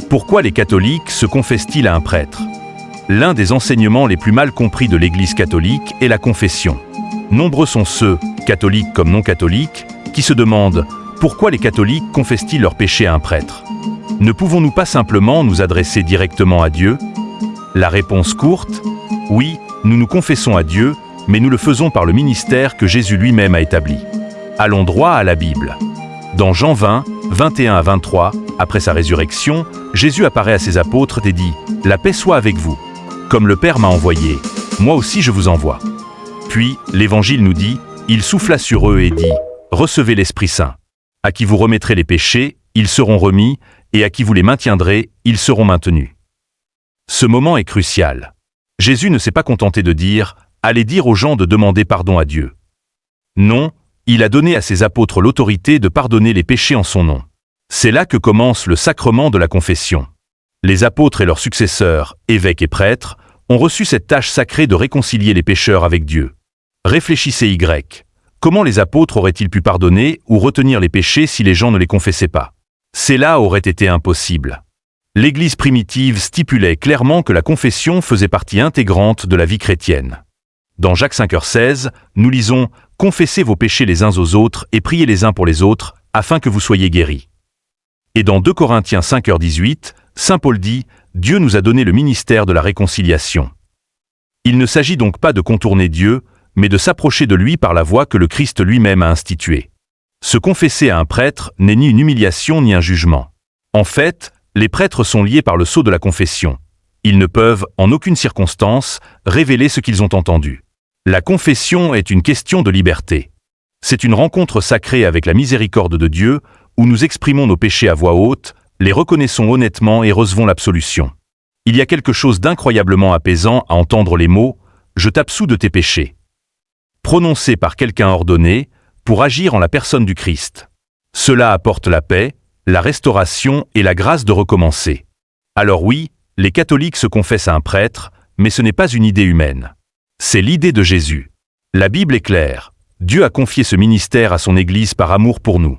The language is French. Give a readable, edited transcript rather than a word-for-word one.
Pourquoi les catholiques se confessent-ils à un prêtre? L'un des enseignements les plus mal compris de l'Église catholique est la confession. Nombreux sont ceux, catholiques comme non catholiques, qui se demandent pourquoi les catholiques confessent-ils leurs péchés à un prêtre? Ne pouvons-nous pas simplement nous adresser directement à Dieu? La réponse courte, oui, nous nous confessons à Dieu, mais nous le faisons par le ministère que Jésus lui-même a établi. Allons droit à la Bible. Dans Jean 20, 21 à 23, après sa résurrection, Jésus apparaît à ses apôtres et dit « La paix soit avec vous. Comme le Père m'a envoyé, moi aussi je vous envoie. » Puis, l'Évangile nous dit « Il souffla sur eux et dit « Recevez l'Esprit Saint. À qui vous remettrez les péchés, ils seront remis, et à qui vous les maintiendrez, ils seront maintenus. » Ce moment est crucial. Jésus ne s'est pas contenté de dire « Allez dire aux gens de demander pardon à Dieu. » Non, il a donné à ses apôtres l'autorité de pardonner les péchés en son nom. C'est là que commence le sacrement de la confession. Les apôtres et leurs successeurs, évêques et prêtres, ont reçu cette tâche sacrée de réconcilier les pécheurs avec Dieu. Réfléchissez Y. Comment les apôtres auraient-ils pu pardonner ou retenir les péchés si les gens ne les confessaient pas? Cela aurait été impossible. L'Église primitive stipulait clairement que la confession faisait partie intégrante de la vie chrétienne. Dans Jacques 5h16, nous lisons « Confessez vos péchés les uns aux autres et priez les uns pour les autres, afin que vous soyez guéris. » Et dans 2 Corinthiens 5h18, saint Paul dit « Dieu nous a donné le ministère de la réconciliation. » Il ne s'agit donc pas de contourner Dieu, mais de s'approcher de lui par la voie que le Christ lui-même a instituée. Se confesser à un prêtre n'est ni une humiliation ni un jugement. En fait, les prêtres sont liés par le sceau de la confession. Ils ne peuvent, en aucune circonstance, révéler ce qu'ils ont entendu. La confession est une question de liberté. C'est une rencontre sacrée avec la miséricorde de Dieu, où nous exprimons nos péchés à voix haute, les reconnaissons honnêtement et recevons l'absolution. Il y a quelque chose d'incroyablement apaisant à entendre les mots « Je t'absous de tes péchés », prononcés par quelqu'un ordonné, pour agir en la personne du Christ. Cela apporte la paix, la restauration et la grâce de recommencer. Alors oui, les catholiques se confessent à un prêtre, mais ce n'est pas une idée humaine. C'est l'idée de Jésus. La Bible est claire. Dieu a confié ce ministère à son Église par amour pour nous.